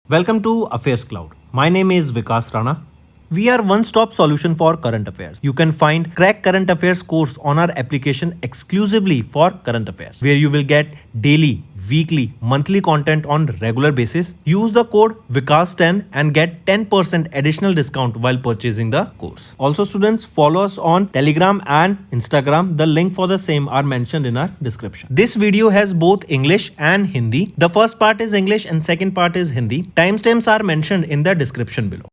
Welcome to AffairsCloud. My name is Vikas Rana. We are one-stop solution for current affairs. You can find Crack Current Affairs course on our application exclusively for current affairs, where you will get daily, weekly, monthly content on regular basis. Use the code VIKAS10 and get 10% additional discount while purchasing the course. Also, students, follow us on Telegram and Instagram. The link for the same are mentioned in our description. This video has both English and Hindi. The first part is English and second part is Hindi. Timestamps are mentioned in the description below.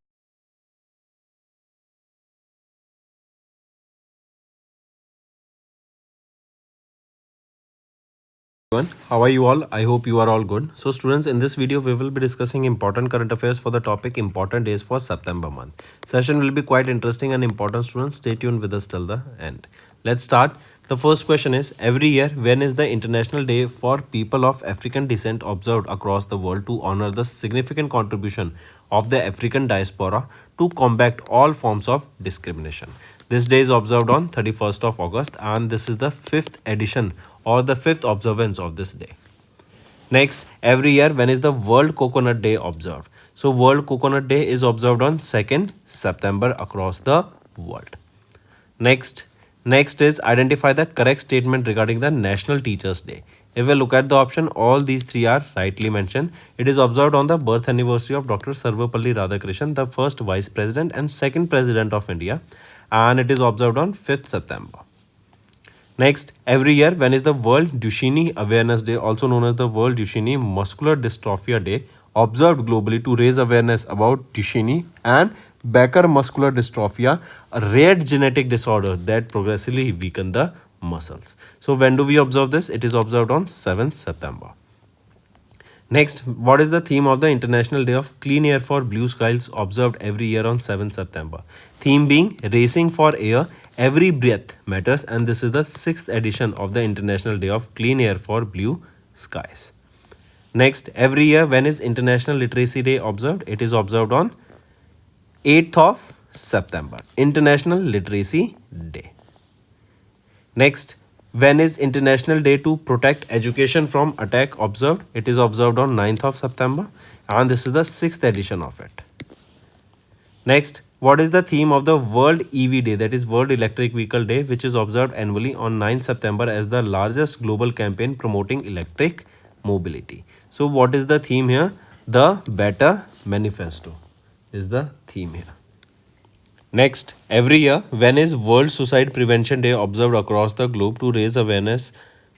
Everyone, how are you all? I hope you are all good. So students, in this video we will be discussing important current affairs for the topic important days for September month. Session will be quite interesting and important, students. Stay tuned with us till the end. Let's start. The first question is, every year when is the International Day for People of African Descent observed across the world to honor the significant contribution of the African diaspora to combat all forms of discrimination? This day is observed on 31st of August and this is the 5th edition or the 5th observance of this day. Next, every year when is the World Coconut Day observed? So World Coconut Day is observed on 2nd September across the world. Next is identify the correct statement regarding the National Teachers Day. If we look at the option, all these three are rightly mentioned. It is observed on the birth anniversary of Dr. Sarvapalli Radhakrishnan, the first Vice President and second President of India, and it is observed on 5th September. Next, every year when is the World Duchenne Awareness Day, also known as the World Duchenne Muscular Dystrophy Day, observed globally to raise awareness about Duchenne and Becker muscular dystrophy, a rare genetic disorder that progressively weaken the muscles. So when do we observe this? It is observed on 7th September. Next, what is the theme of the International Day of Clean Air for Blue Skies observed every year on 7th September? Theme being Racing for Air, Every Breath Matters, and this is the 6th edition of the International Day of Clean Air for Blue Skies. Next, every year when is International Literacy Day observed? It is observed on 8th of September, International Literacy Day. Next, when is International Day to Protect Education from Attack observed? It is observed on 9th of September and this is the 6th edition of it. Next, what is the theme of the World EV Day, that is World Electric Vehicle Day, which is observed annually on 9th September as the largest global campaign promoting electric mobility? So what is the theme here? The Better Manifesto is the theme here. Next, every year when is World Suicide Prevention Day observed across the globe to raise awareness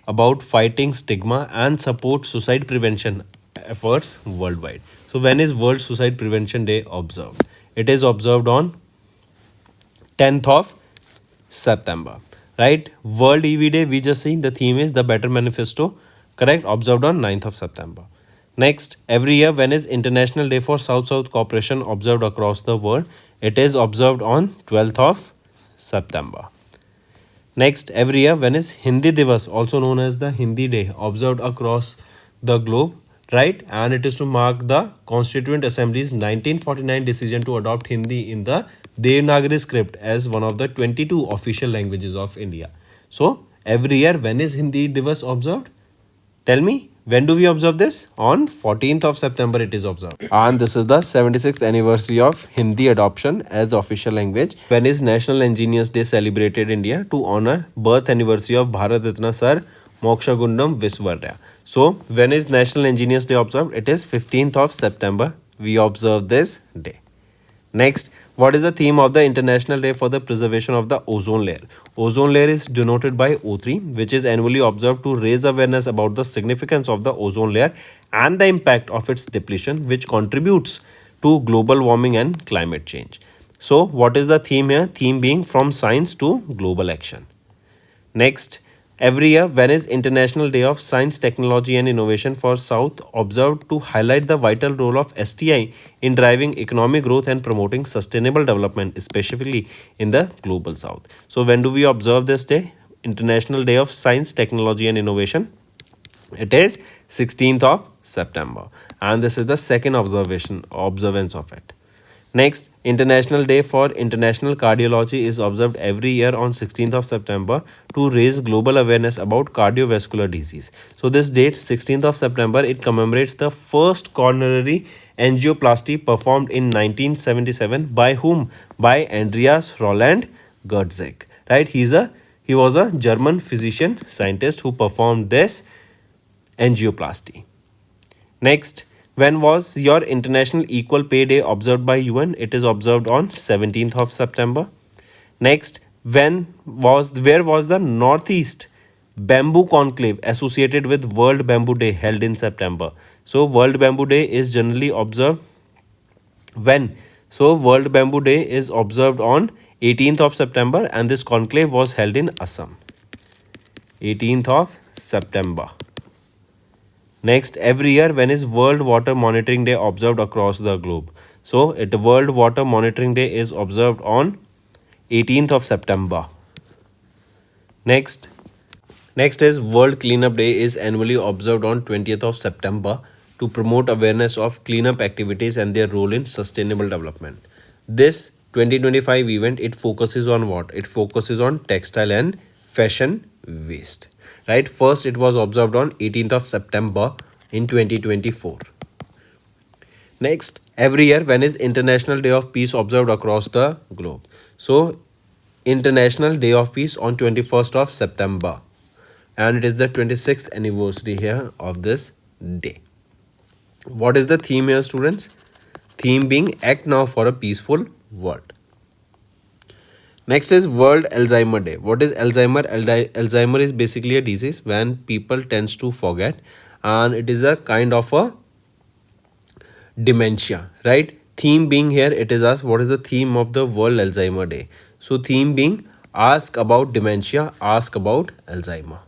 about fighting stigma and support suicide prevention efforts worldwide? So when is World Suicide Prevention Day observed? It is observed on 10th of September, right? World EV Day, we just seen the theme is the Better Manifesto, correct? Observed on 9th of September. Next, every year when is International Day for South-South Cooperation observed across the world? It is observed on 12th of September. Next, every year when is Hindi Divas, also known as the Hindi Day, observed across the globe, right? And it is to mark the Constituent Assembly's 1949 decision to adopt Hindi in the Devanagari script as one of the 22 official languages of India. So, every year when is Hindi Divas observed? Tell me, when do we observe this? On 14th of September it is observed. And this is the 76th anniversary of Hindi adoption as the official language. When is National Engineers Day celebrated in India? To honor birth anniversary of Bharat Ratna Sir Moksha Gundam Viswarya. So, when is National Engineers Day observed? It is 15th of September. We observe this day. Next, what is the theme of the International Day for the Preservation of the Ozone Layer? Ozone layer is denoted by O3, which is annually observed to raise awareness about the significance of the ozone layer and the impact of its depletion, which contributes to global warming and climate change. So, what is the theme here? Theme being From Science to Global Action. Next, every year when is International Day of Science, Technology and Innovation for South observed to highlight the vital role of STI in driving economic growth and promoting sustainable development, especially in the global South. So when do we observe this day? International Day of Science, Technology and Innovation. It is 16th of September and this is the second observance of it. Next, International Day for International Cardiology is observed every year on 16th of September to raise global awareness about cardiovascular disease. So this date, 16th of September, it commemorates the first coronary angioplasty performed in 1977 by whom? By Andreas Roland Gertzek. Right? He was a German physician scientist who performed this angioplasty. Next, when was your International Equal Pay Day observed by UN? It is observed on 17th of September. Next, where was the Northeast Bamboo Conclave associated with World Bamboo Day held in September? So World Bamboo Day is generally observed when? So World Bamboo Day is observed on 18th of September and this conclave was held in Assam. 18th of September. Next, every year when is World Water Monitoring Day observed across the globe? So World Water Monitoring Day is observed on 18th of September. Next is World Cleanup Day is annually observed on 20th of September to promote awareness of cleanup activities and their role in sustainable development. This 2025 event, it focuses on what? It focuses on textile and fashion waste. Right? First, it was observed on 18th of September in 2024. Next, every year when is International Day of Peace observed across the globe? So, International Day of Peace on 21st of September. And it is the 26th anniversary here of this day. What is the theme here, students? Theme being Act Now for a Peaceful World. Next is World Alzheimer Day. What is Alzheimer? Alzheimer is basically a disease when people tends to forget and it is a kind of a dementia, right? Theme being here, it is asked what is the theme of the World Alzheimer Day. So theme being ask about dementia, ask about Alzheimer.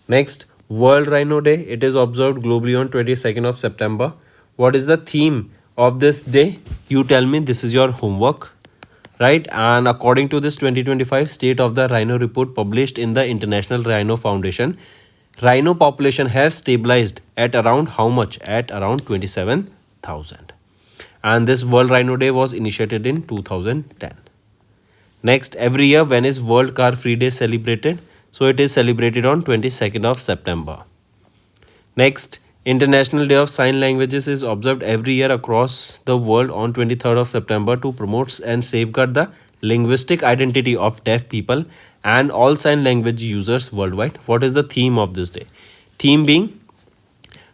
Next, World Rhino Day. It is observed globally on 22nd of September. What is the theme of this day? You tell me, this is your homework. Right, and according to this 2025 State of the Rhino report published in the International Rhino Foundation, rhino population has stabilized at around how much? At around 27,000. And this World Rhino Day was initiated in 2010. Next, every year when is World Car Free Day celebrated? So it is celebrated on 22nd of September. Next, International Day of Sign Languages is observed every year across the world on 23rd of September to promote and safeguard the linguistic identity of deaf people and all sign language users worldwide. What is the theme of this day? Theme being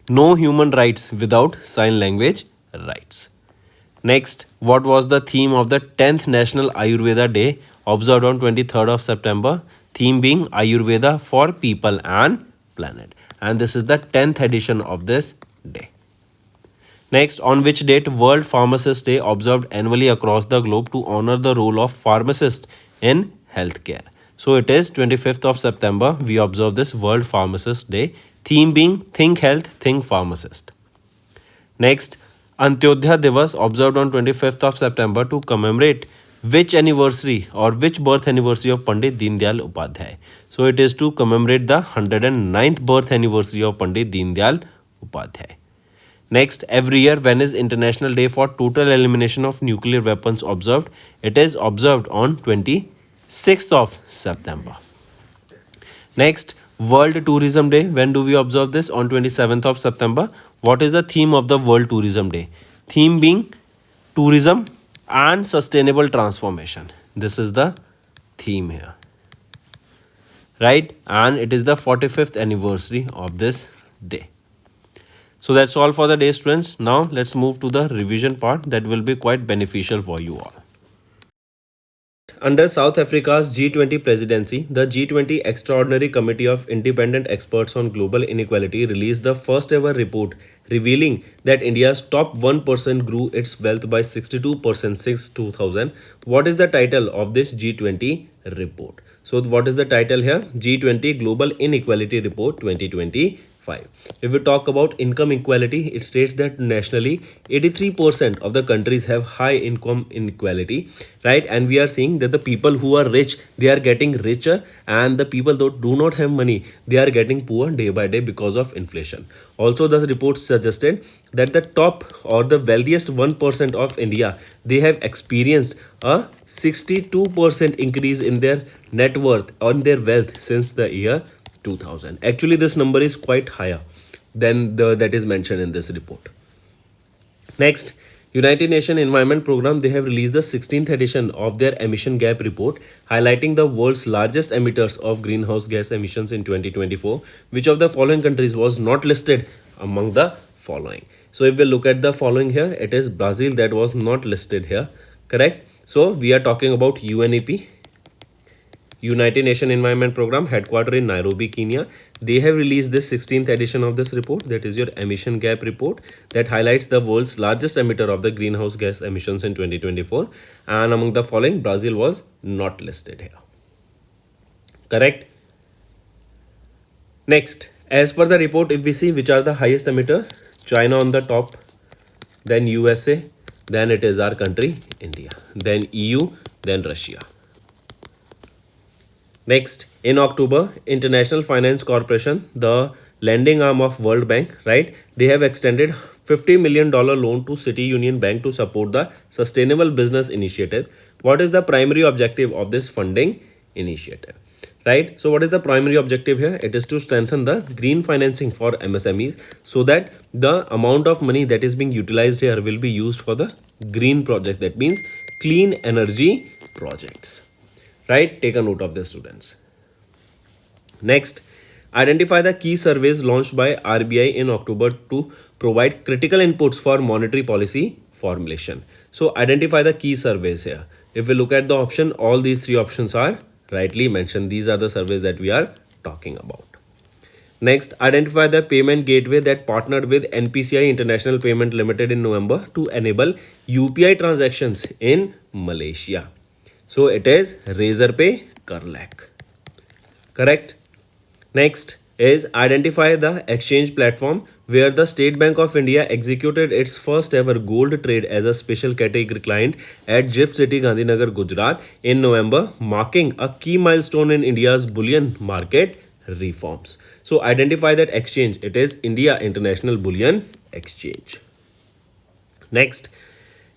no human rights without sign language rights. Next, what was the theme of the 10th National Ayurveda Day observed on 23rd of September? Theme being Ayurveda for people and planet. And this is the 10th edition of this day. Next, on which date World Pharmacist Day observed annually across the globe to honor the role of pharmacist in healthcare. So it is 25th of September we observe this World Pharmacist Day. Theme being Think Health, Think Pharmacist. Next, Antyodaya Divas observed on 25th of September to commemorate which anniversary or which birth anniversary of Pandit Deendayal Upadhyay. So it is to commemorate the 109th birth anniversary of Pandit Deendayal Upadhyay. Next, every year when is International Day for Total Elimination of Nuclear Weapons observed? It is observed on 26th of September. Next, World Tourism Day. When do we observe this? On 27th of September. What is the theme of the World Tourism Day? Theme being tourism and sustainable transformation. This is the theme here. Right? And it is the 45th anniversary of this day. So that's all for the day, students. Now let's move to the revision part that will be quite beneficial for you all. Under South Africa's G20 presidency, the G20 Extraordinary Committee of Independent Experts on Global Inequality released the first ever report revealing that India's top 1% grew its wealth by 62% since 2000. What is the title of this G20 report? So what is the title here? G20 Global Inequality Report 2025. If we talk about income equality, it states that nationally 83% of the countries have high income inequality, right? And we are seeing that the people who are rich, they are getting richer, and the people that do not have money, they are getting poor day by day because of inflation. Also, the report suggested that the top or the wealthiest 1% of India, they have experienced a 62% increase in their net worth on their wealth since the year 2000. Actually, this number is quite higher than that is mentioned in this report. Next, United Nations Environment Program, they have released the 16th edition of their emission gap report, highlighting the world's largest emitters of greenhouse gas emissions in 2024. Which of the following countries was not listed among the following? So if we look at the following here, it is Brazil that was not listed here, correct? So we are talking about UNEP, United Nations Environment Program, headquartered in Nairobi, Kenya. They have released this 16th edition of this report, that is your emission gap report, that highlights the world's largest emitter of the greenhouse gas emissions in 2024. And among the following, Brazil was not listed here. Correct? Next, as per the report, if we see which are the highest emitters, China on the top, then USA, then it is our country, India, then EU, then Russia. Next, in October, International Finance Corporation, the lending arm of World Bank, right? They have extended $50 million loan to City Union Bank to support the Sustainable Business Initiative. What is the primary objective of this funding initiative? Right? So what is the primary objective here? It is to strengthen the green financing for MSMEs so that the amount of money that is being utilized here will be used for the green project. That means clean energy projects. Right? Take a note of this, students. Next, identify the key surveys launched by RBI in October to provide critical inputs for monetary policy formulation. So identify the key surveys here. If we look at the option, all these three options are rightly mentioned. These are the surveys that we are talking about. Next, identify the payment gateway that partnered with NPCI International Payment Limited in November to enable UPI transactions in Malaysia. So it is Razorpay Curlec. Correct? Next is identify the exchange platform where the State Bank of India executed its first ever gold trade as a special category client at GIFT City, Gandhinagar, Gujarat in November, marking a key milestone in India's bullion market reforms. So identify that exchange. It is India International Bullion Exchange. Next,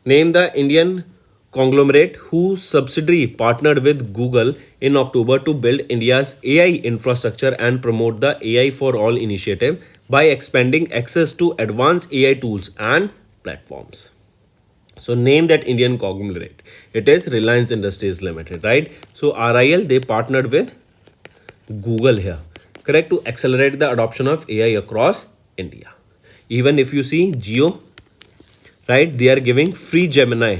name the Indian conglomerate whose subsidiary partnered with Google in October to build India's AI infrastructure and promote the AI for All initiative by expanding access to advanced AI tools and platforms. So name that Indian conglomerate. It is Reliance Industries Limited, right? So RIL, they partnered with Google here, correct, to accelerate the adoption of AI across India. Even if you see Jio, right, they are giving free Gemini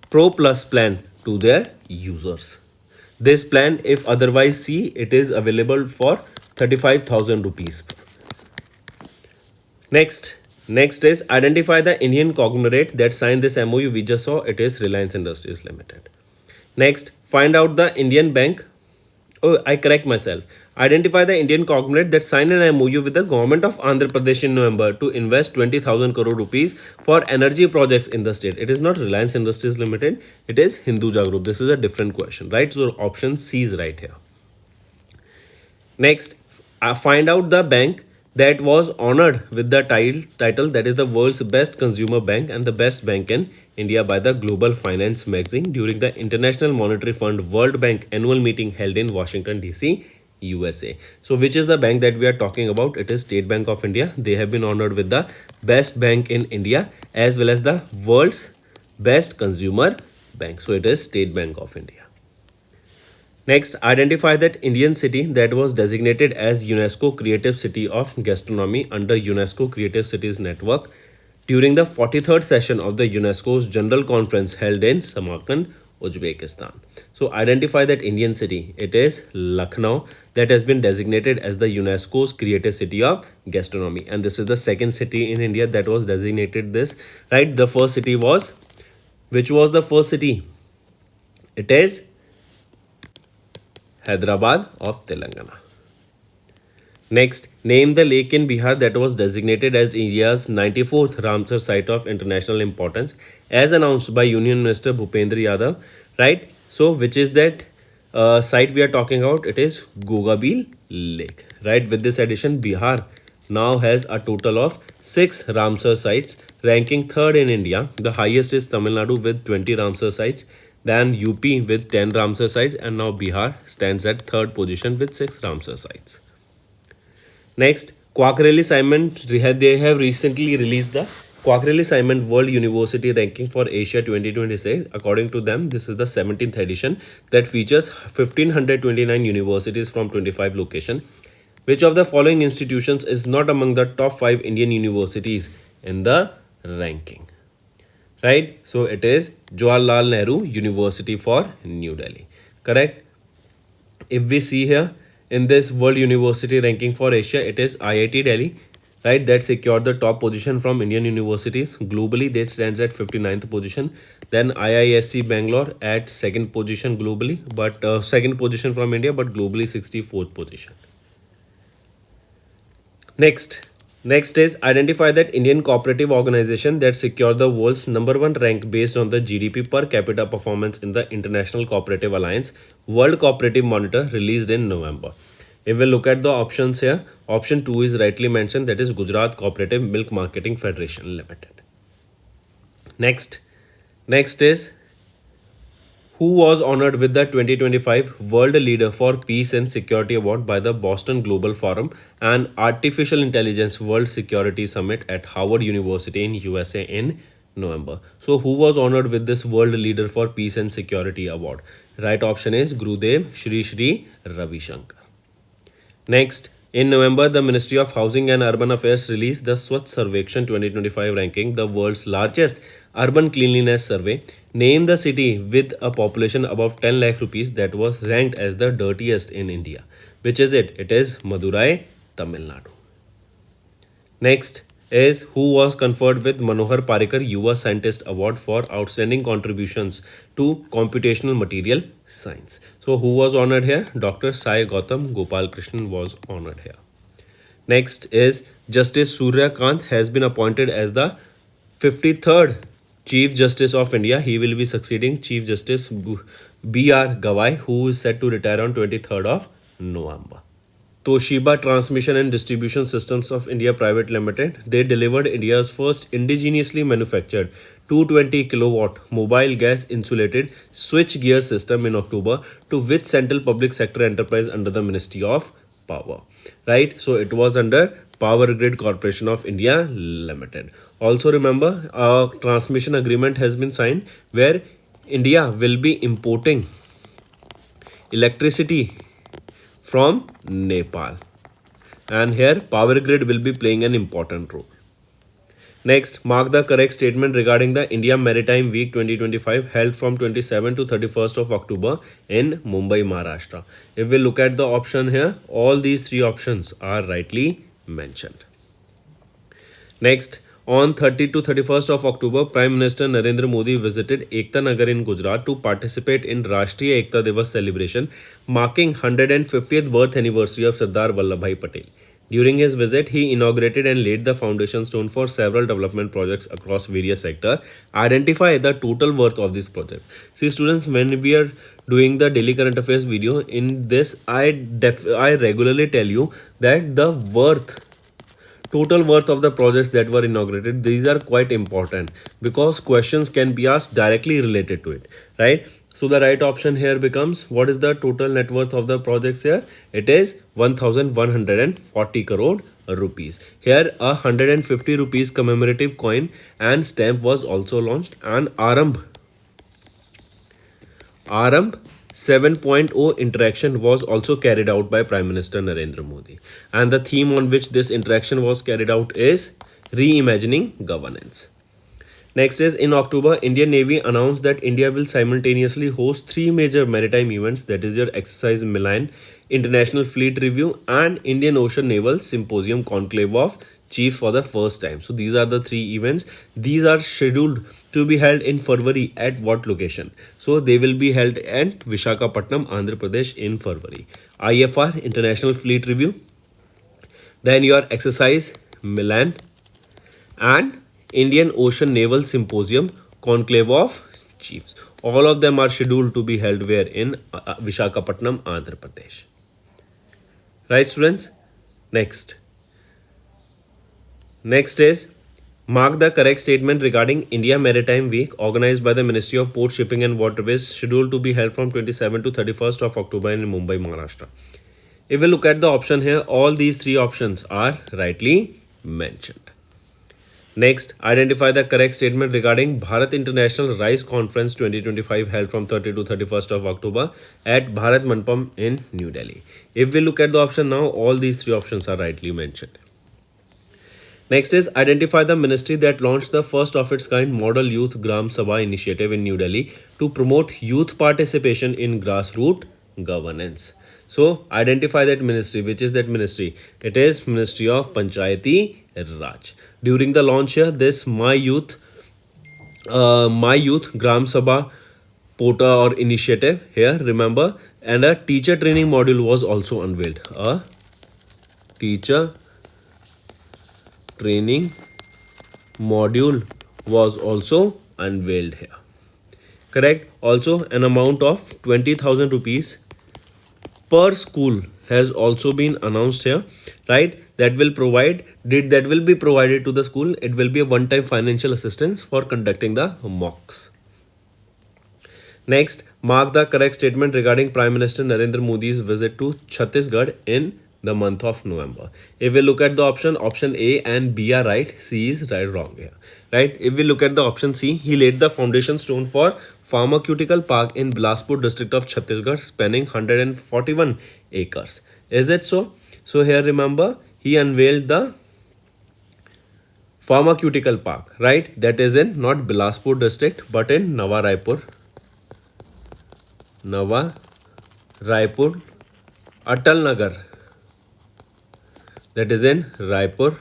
Pro Plus plan to their users. This plan, if otherwise see, it is available for 35,000 rupees. Next is identify the Indian conglomerate that signed this MOU we just saw. It is Reliance Industries Limited. Next, find out the Indian bank. Oh, I correct myself. Identify the Indian conglomerate that signed an MOU with the government of Andhra Pradesh in November to invest 20,000 crore rupees for energy projects in the state. It is not Reliance Industries Limited. It is Hinduja Group. This is a different question, right? So option C is right here. Next, find out the bank that was honored with the title that is the world's best consumer bank and the best bank in India by the Global Finance magazine during the International Monetary Fund World Bank annual meeting held in Washington DC, USA. So which is the bank that we are talking about? It is State Bank of India. They have been honored with the best bank in India as well as the world's best consumer bank. So it is State Bank of India. Next, identify that Indian city that was designated as UNESCO Creative City of Gastronomy under UNESCO Creative Cities Network during the 43rd session of the UNESCO's General Conference held in Samarkand, Uzbekistan. So identify that Indian city. It is Lucknow that has been designated as the UNESCO's Creative City of Gastronomy. And this is the second city in India that was designated this, right? The first city was, which was the first city? It is Hyderabad of Telangana. Next, name the lake in Bihar that was designated as India's 94th Ramsar Site of International Importance as announced by Union Minister Bhupendra Yadav, right? So, which is that site we are talking about? It is Gogabil Lake, right? With this addition, Bihar now has a total of 6 Ramsar sites, ranking 3rd in India. The highest is Tamil Nadu with 20 Ramsar sites, then UP with 10 Ramsar sites, and now Bihar stands at 3rd position with 6 Ramsar sites. Next, Quackrelli Simon, they have recently released the Quackrelli Simon World University Ranking for Asia 2026. According to them, this is the 17th edition that features 1529 universities from 25 locations. Which of the following institutions is not among the top 5 Indian universities in the ranking? Right? So it is Jawaharlal Nehru University for New Delhi. Correct? If we see here in this World University Ranking for Asia, it is IIT Delhi, right, that secured the top position from Indian universities. Globally, that stands at 59th position. Then IISc Bangalore at second position globally, but second position from India, but globally 64th position. Next is identify that Indian cooperative organization that secure the world's #1 rank based on the GDP per capita performance in the International Cooperative Alliance World Cooperative Monitor released in November. If we look at the options here, option 2 is rightly mentioned, that is Gujarat Cooperative Milk Marketing Federation Limited. Next is who was honored with the 2025 World Leader for Peace and Security Award by the Boston Global Forum and Artificial Intelligence World Security Summit at Howard University in USA in November. So who was honored with this World Leader for Peace and Security Award? Right option is Gurudev Shri Ravi Shankar. Next, in November, the Ministry of Housing and Urban Affairs released the Swachh Sarvekshan 2025 ranking, the world's largest urban cleanliness survey. Name the city with a population above 10 lakh rupees that was ranked as the dirtiest in India. Which is it? It is Madurai, Tamil Nadu. Next is who was conferred with Manohar Parrikar Yuva Scientist Award for outstanding contributions to computational material science. So who was honored here? Dr. Sai Gautam Gopal Krishnan was honored here. Next is Justice Surya Kant has been appointed as the 53rd Chief Justice of India. He will be succeeding Chief Justice B.R. Gawai, who is set to retire on 23rd of November. Toshiba Transmission and Distribution Systems of India Private Limited, they delivered India's first indigenously manufactured 220 kilowatt mobile gas insulated switch gear system in October to which central public sector enterprise under the Ministry of Power. Right? So it was under Power Grid Corporation of India Limited. Also remember, a transmission agreement has been signed where India will be importing electricity from Nepal, and here Power Grid will be playing an important role. Next, mark the correct statement regarding the India Maritime Week 2025 held from 27 to 31st of October in Mumbai, Maharashtra. If we look at the option here, all these three options are rightly mentioned. Next, on 30 to 31st of October, Prime Minister Narendra Modi visited Ekta Nagar in Gujarat to participate in Rashtriya Ekta Divas celebration, marking 150th birth anniversary of Sardar Vallabhbhai Patel. During his visit, he inaugurated and laid the foundation stone for several development projects across various sectors. Identify the total worth of this project. See students, when we are doing the daily current affairs video, in this I regularly tell you that the total worth of the projects that were inaugurated, these are quite important because questions can be asked directly related to it, right? So the right option here becomes, what is the total net worth of the projects here? It is 1140 crore rupees. Here a 150 rupees commemorative coin and stamp was also launched, and Arambh 7.0 interaction was also carried out by Prime Minister Narendra Modi. And the theme on which this interaction was carried out is reimagining governance. Next is, in October, Indian Navy announced that India will simultaneously host 3 major maritime events, that is your Exercise Milan, International Fleet Review and Indian Ocean Naval Symposium Conclave of Chiefs for the first time. So these are the 3 events. These are scheduled to be held in February at what location? So they will be held at Visakhapatnam, Andhra Pradesh in February. IFR, International Fleet Review, then your Exercise Milan and Indian Ocean Naval Symposium Conclave of Chiefs. All of them are scheduled to be held where? In Visakhapatnam, Andhra Pradesh. Right students? Next is, mark the correct statement regarding India Maritime Week organized by the Ministry of Port, Shipping and Waterways, scheduled to be held from 27 to 31st of October in Mumbai, Maharashtra. If we look at the option here, all these three options are rightly mentioned. Next, identify the correct statement regarding Bharat International Rice Conference 2025 held from 30 to 31st of October at Bharat Mandapam in New Delhi. If we look at the option now, all these three options are rightly mentioned. Next is identify the ministry that launched the first of its kind Model Youth Gram Sabha initiative in New Delhi to promote youth participation in grassroots governance. So identify that ministry. Which is that ministry? It is Ministry of Panchayati Raj. During the launch here, this My Youth Gram Sabha portal or initiative here, remember, and a teacher training module was also unveiled. A teacher training module was also unveiled here. Correct. Also, an amount of 20,000 rupees per school has also been announced here, right? That will be provided to the school. It will be a one-time financial assistance for conducting the mocks. Next, mark the correct statement regarding Prime Minister Narendra Modi's visit to Chhattisgarh in the month of November. If we look at the option A and B are right, C is wrong here. Right? If we look at the option C, he laid the foundation stone for pharmaceutical park in Bilaspur district of Chhattisgarh spanning 141 acres. Is it so? So here remember, he unveiled the pharmaceutical park, right? That is in not Bilaspur district but in Nava Raipur, Atal Nagar. That is in Raipur.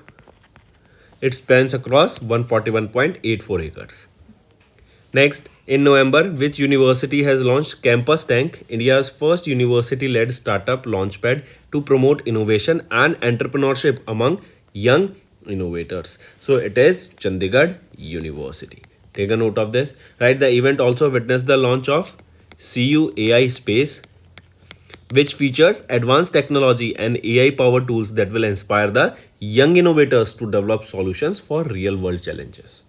It spans across 141.84 acres. Next, in November, which university has launched Campus Tank, India's first university-led startup launchpad to promote innovation and entrepreneurship among young innovators? So it is Chandigarh University. Take a note of this. Right, the event also witnessed the launch of CU AI Space, which features advanced technology and AI powered tools that will inspire the young innovators to develop solutions for real world challenges.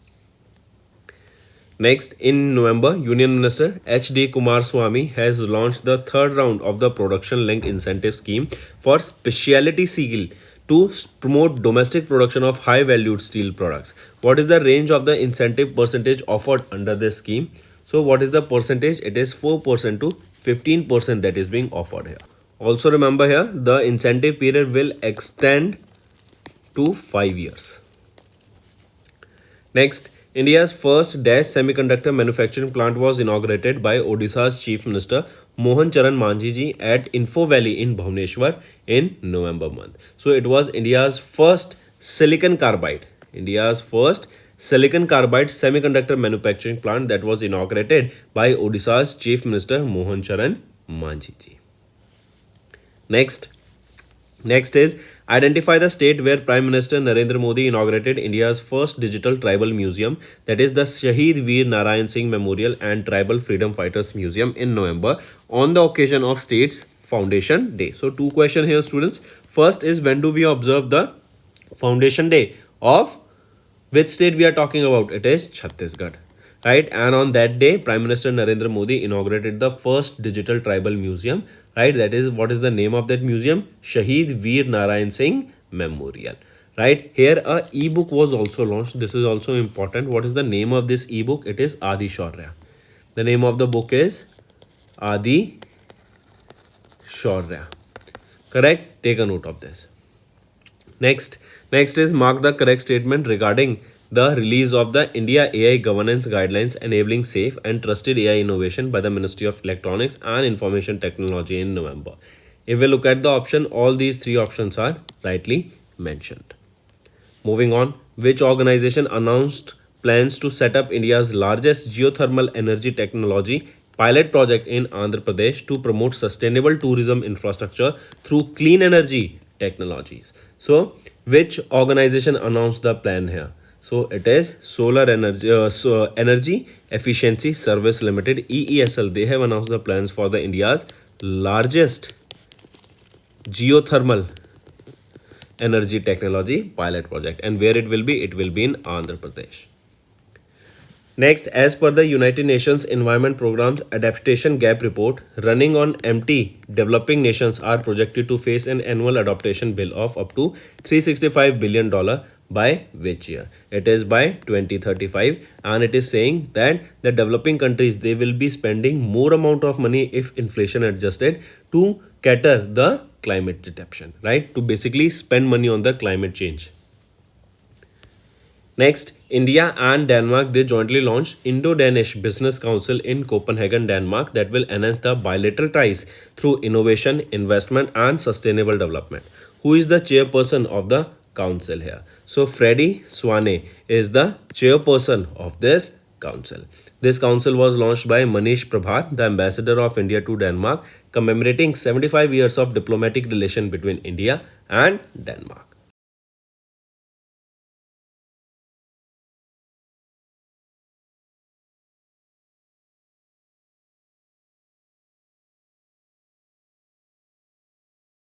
Next, in November, Union Minister H.D. Kumaraswamy has launched the third round of the Production Linked Incentive Scheme for Specialty Steel to promote domestic production of high valued steel products. What is the range of the incentive percentage offered under this scheme? So what is the percentage? It is 4% to 15% that is being offered here. Also remember here, the incentive period will extend to 5 years. Next, India's first DASH semiconductor manufacturing plant was inaugurated by Odisha's Chief Minister Mohan Charan Manjhi ji at Info Valley in Bhubaneswar in November month. So it was India's first silicon carbide semiconductor manufacturing plant that was inaugurated by Odisha's Chief Minister Mohan Charan Manjhi ji. Next is identify the state where Prime Minister Narendra Modi inaugurated India's first digital tribal museum, that is the Shaheed Veer Narayan Singh Memorial and Tribal Freedom Fighters Museum in November on the occasion of State's Foundation Day. So 2 questions here, students. First is, when do we observe the Foundation Day of which state we are talking about? It is Chhattisgarh. Right? And on that day, Prime Minister Narendra Modi inaugurated the first digital tribal museum. Right? That is, what is the name of that museum? Shaheed Veer Narayan Singh Memorial. Right? Here a ebook was also launched. This is also important. What is the name of this ebook? It is Adi Shaurya. The name of the book is Adi Shaurya. Correct? Take a note of this. Next is mark the correct statement regarding the release of the India AI Governance Guidelines enabling safe and trusted AI innovation by the Ministry of Electronics and Information Technology in November. If we look at the option, all these 3 options are rightly mentioned. Moving on, which organization announced plans to set up India's largest geothermal energy technology pilot project in Andhra Pradesh to promote sustainable tourism infrastructure through clean energy technologies? So, which organization announced the plan here? So it is Solar Energy Efficiency Service Limited, EESL. They have announced the plans for the India's largest geothermal energy technology pilot project. And where it will be? It will be in Andhra Pradesh. Next, as per the United Nations Environment Programme's Adaptation Gap Report, running on empty, developing nations are projected to face an annual adaptation bill of up to $365 billion by which year? It is by 2035, and it is saying that the developing countries, they will be spending more amount of money if inflation adjusted to cater the climate adaptation, right? To basically spend money on the climate change. Next, India and Denmark, they jointly launched Indo-Danish Business Council in Copenhagen, Denmark, that will enhance the bilateral ties through innovation, investment and sustainable development. Who is the chairperson of the council here? So Freddie Swane is the chairperson of this council. This council was launched by Manish Prabhat, the ambassador of India to Denmark, commemorating 75 years of diplomatic relation between India and Denmark.